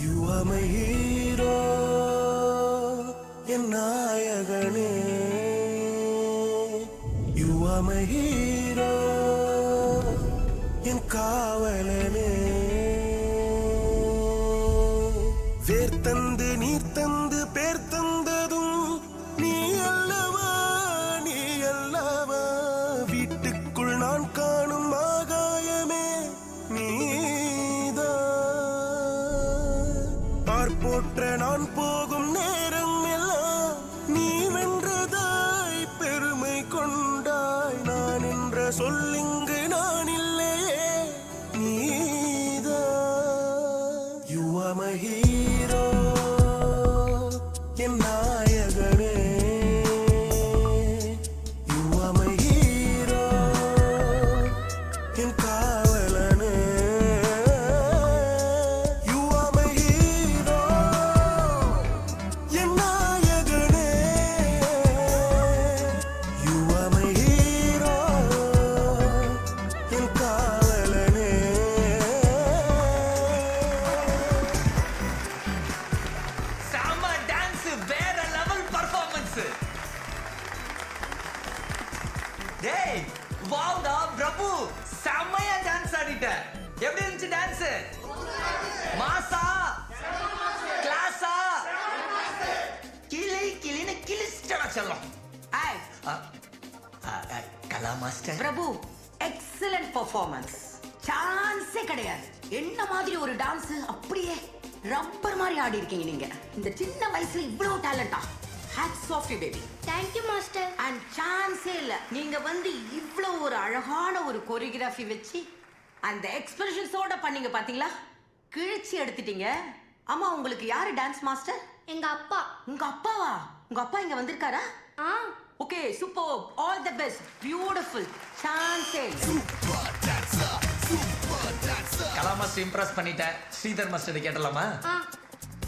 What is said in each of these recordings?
You are my hero, என் நாயகனே. You are my hero, என் காவலனே. வேர் தந்து நீர் தந்து பேர் தந்ததும் நீ அல்லவா, நீ அல்லவா. வீட்டுக்குள் நான் காணும் ஆகாயமே நீதான். பார் போற்ற நான் போகும் நேரம் எல்லாம் நீ வென்றதாய் பெருமை கொண்டாய். நான் என்ற சொல்லிங்கு நான் இல்லையே நீதான். You are my hero, என் நாயகனே. You are my hero, N காவலனே. You are my hero, என் நாயகனே. You are my hero, என் காவலனே. செம டான்ஸ், வேற லெவல் பர்ஃபார்மன்ஸ். டேய் வாவ்டா பிரபு, செமையா டான்ஸ் ஆடிட்ட. எப்படி இருந்துச்சு டான்ஸ்? மாசா கிளாஸா? கிளி கிளின்னு கிளிஸ்டா செல்லம். Hey, கலா மாஸ்டர் பிரபு, எக்ஸலன்ட் பெர்ஃபார்மன்ஸ். சான்ஸே கிடையாது. என்ன மாதிரி ஒரு டான்ஸ் அப்படியே ரப்பர் மாதிரி ஆடி இருக்கீங்க நீங்க. இந்த சின்ன வயசுல இவ்வளவு டேலண்டா? Hats off you baby. Thank you, Master. And சான்ஸே இல்ல. நீங்க வந்து இவ்வளவு ஒரு அழகான ஒரு கோரியோகிராஃபி வச்சு அந்த எக்ஸ்பிரஷன்ஸோட பண்ணீங்க பாத்தீங்களா? கிழிச்சு எடுத்துட்டீங்க. ஆமா, உங்களுக்கு யாரு டான்ஸ் மாஸ்டர்? எங்க அப்பா. உங்க அப்பாவா? உங்க அப்பா இங்க வந்திருக்காரா? ஆ, okay, super. All the best. Beautiful. சான்ஸே இல்ல. கலா மாஸ்டர் இம்ப்ரெஸ் பண்ணிட்டேன். ஸ்ரீதர் மாஸ்டர் கேட்டலாமா? ஆ.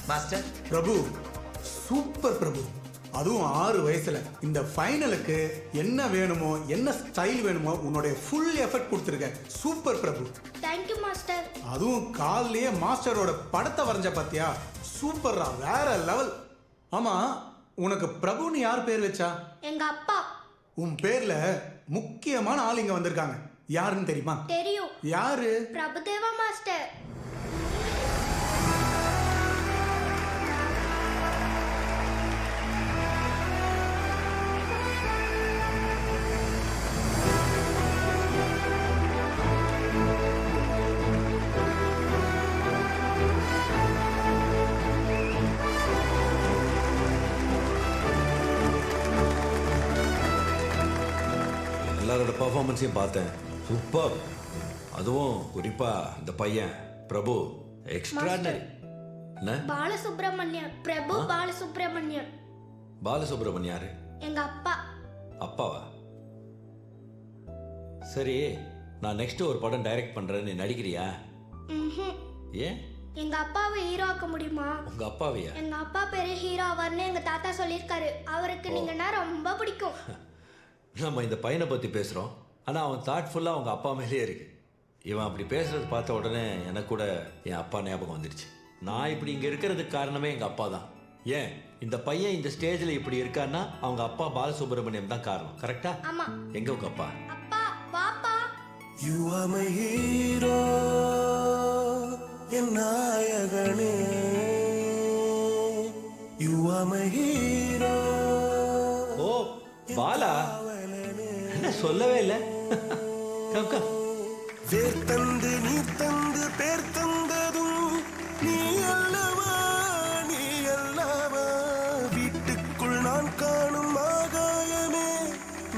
Master Prabhu super Prabhu. அதுவும் 6 வயசுல இந்த ஃபைனலுக்கு என்ன வேணுமோ, என்ன ஸ்டைல் வேணுமோ உன்னுடைய ஃபுல் எஃபர்ட் கொடுத்துருக்க. Super Prabhu. Thank you, Master. அதுவும் காலையே மாஸ்டரோட படத்தை வரைஞ்ச பாத்தியா? சூப்பர்ரா, வேற லெவல். ஆமா, உனக்கு பிரபுன்னு யார் பேர் வச்சா? எங்க அப்பா. உன் பேர்ல முக்கியமான ஆள் இங்க வந்திருக்காங்க. யாருன்னு தெரியுமா? தெரியும். யாரு? பிரபுதேவா மாஸ்டர். எல்லாரோட பர்ஃபார்மன்ஸையும் பார்த்தேன். சூப்பர். அதுவும் குறிப்பா இந்த பையன் பிரபு எக்ஸ்ட்ராடனரி. என்ன? பாலசுப்ரமணியன். பிரபு பாலசுப்ரமணியன். பாலசுப்ரமணியம் யாரு? எங்க அப்பா. அப்பாவா? சரி, நான் நெக்ஸ்ட் ஒரு படம் டைரக்ட் பண்றேன், நீ நடிக்கிறியா? ம்ஹும். ஏன்? எங்க அப்பாவை ஹீரோ ஆக்க முடியுமா? உங்க அப்பாவையா? எங்க அப்பா பெரிய ஹீரோ ஆவார்னு எங்க தாத்தா சொல்லியிருக்காரு. அவருக்கு நீங்கன்னா ரொம்ப பிடிக்கும். நம்ம இந்த பையனை பத்தி பேசுறோம், ஆனா அவன் தாட்ஃபுல்லா அவங்க அப்பா மேலேயே இருக்கு. இவன் அப்படி பேசுறது பார்த்த உடனே எனக்கு கூட என் அப்பா ஞாபகம் வந்துருச்சு. நான் இப்படி இங்க இருக்கிறதுக்கு காரணமே எங்க அப்பா தான். ஏன் இந்த பையன் இந்த ஸ்டேஜ்ல இப்படி இருக்கான்னா அவங்க அப்பா பாலசுப்ரமணியம் தான் காரணம். கரெக்டா? ஆமா. எங்க உங்க அப்பா? அப்பா, வாப்பா. You are my hero, என் நாயகனே. You are my hero. ஓ பாலா, என்ன சொல்லவே இல்லை? Come come. வேர் தந்து நீர் தந்து பேர் தந்ததும் நீ அல்லவா, நீ அல்லவா. வீட்டுக்குள் நான் காணும் ஆகாயமே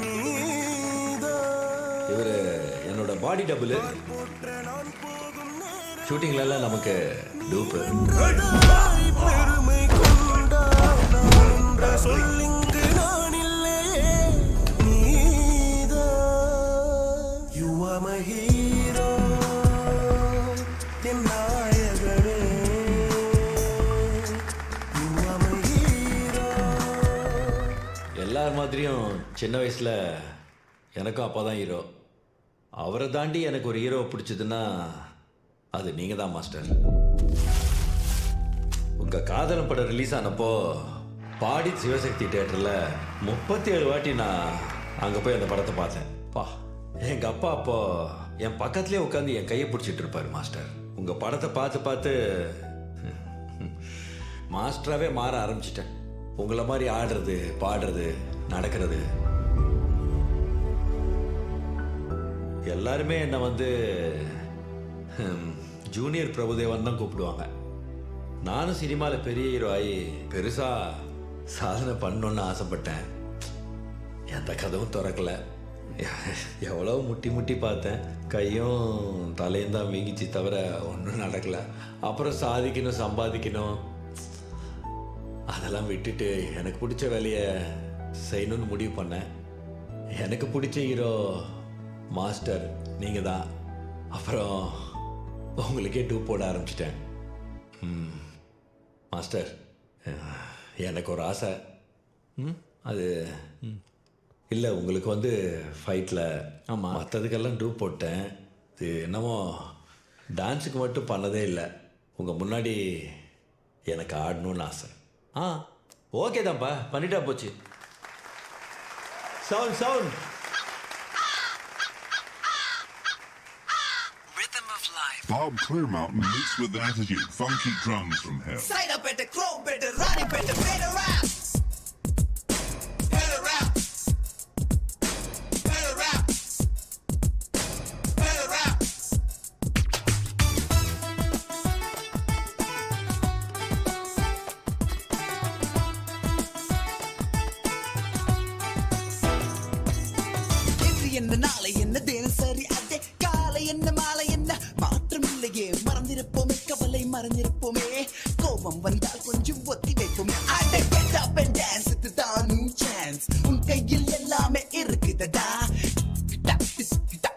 நீதான். இவரு என்னோட பாடி டபுள். போற்ற நான் போகும் நேரம் ஷூட்டிங்ல எல்லாம் நமக்கு டூப்பு. வென்றதாய் பெருமை கொண்டாய். நான் என்ற சொல்லிங்கு நான் இல்லையே நீதான். You are my hero, என் நாயகனே. You are my hero. எல்லார் மாதிரியும் சின்ன வயசுல எனக்கும் அப்பா தான் ஹீரோ. அவரை தாண்டி எனக்கு ஒரு ஹீரோ பிடிச்சதுன்னா அது நீங்க தான் மாஸ்டர். உங்க காதலம் படம் ரிலீஸ் ஆனப்போ பாடி சிவசக்தி தியேட்டர்ல 37 வாட்டி நான் அங்க போய் அந்த படத்தை பார்த்தேன். பா, எங்க அப்பா அப்போ என் பக்கத்துலயே உட்காந்து என் கையை பிடிச்சிட்டு இருப்பாரு மாஸ்டர். உங்க படத்தை பார்த்து பார்த்து மாஸ்டராகவே மாற ஆரம்பிச்சிட்டேன். உங்களை மாதிரி ஆடுறது, பாடுறது, நடக்கிறது. எல்லாருமே என்னை வந்து ஜூனியர் பிரபுதேவன் தான் கூப்பிடுவாங்க. நானும் சினிமாவில் பெரிய ஹீரோ ஆகி பெருசாக சாதனை பண்ணணுன்னு ஆசைப்பட்டேன். எந்த கதவும் திறக்கல. எவ்வளோ முட்டி முட்டி பார்த்தேன். கையும் தலையும் தான் வீங்கிச்சு தவிர ஒன்றும் நடக்கல. அப்புறம் சாதிக்கணும், சம்பாதிக்கணும், அதெல்லாம் விட்டுட்டு எனக்கு பிடிச்ச வேலையை செய்யணும்னு முடிவு பண்ணேன். எனக்கு பிடிச்ச ஹீரோ மாஸ்டர் நீங்கள் தான். அப்புறம் உங்களுக்கே டூப் போட ஆரம்பிச்சிட்டேன். மாஸ்டர், எனக்கு ஒரு ஆசை. அது இல்லை, உங்களுக்கு வந்து ஃபைட்டில் ஆமாம் மற்றதுக்கெல்லாம் டூப் போட்டேன். இது என்னமோ டான்ஸுக்கு மட்டும் பண்ணதே இல்லை. உங்கள் முன்னாடி எனக்கு ஆடணும்னு ஆசை. ஓகே தான்ப்பா, பண்ணிட்டா போச்சு. Sound sound. Bob Clearmountain meets with attitude, funky drums from hell. Sign up at the Chrome, better Ronnie, better better rap. Better rap. Better rap. Better rap. இன்று என்ன நாளை என்ன தினசரி அதே காலை என்ன மாலை என்ன மாற்றம் இல்லையே. மறந்திருப்போமே கவலை மறந்திருப்போமே. கோபம் வந்தால் கொஞ்சம் ஒத்தி வைப்போமே. அட get up and dance, இதுதான் new chance. உன் கையில் எல்லாமே இருக்குதடா.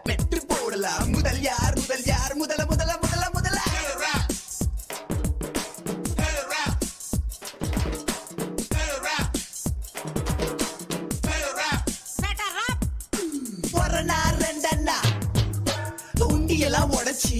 மெட்டு போடலாம். முதல் யார் முதல் யார் முதல முதல முதல முதல. ஒரு நாள் ரெண்டண்ணா உண்டியெல்லாம் உடைச்சி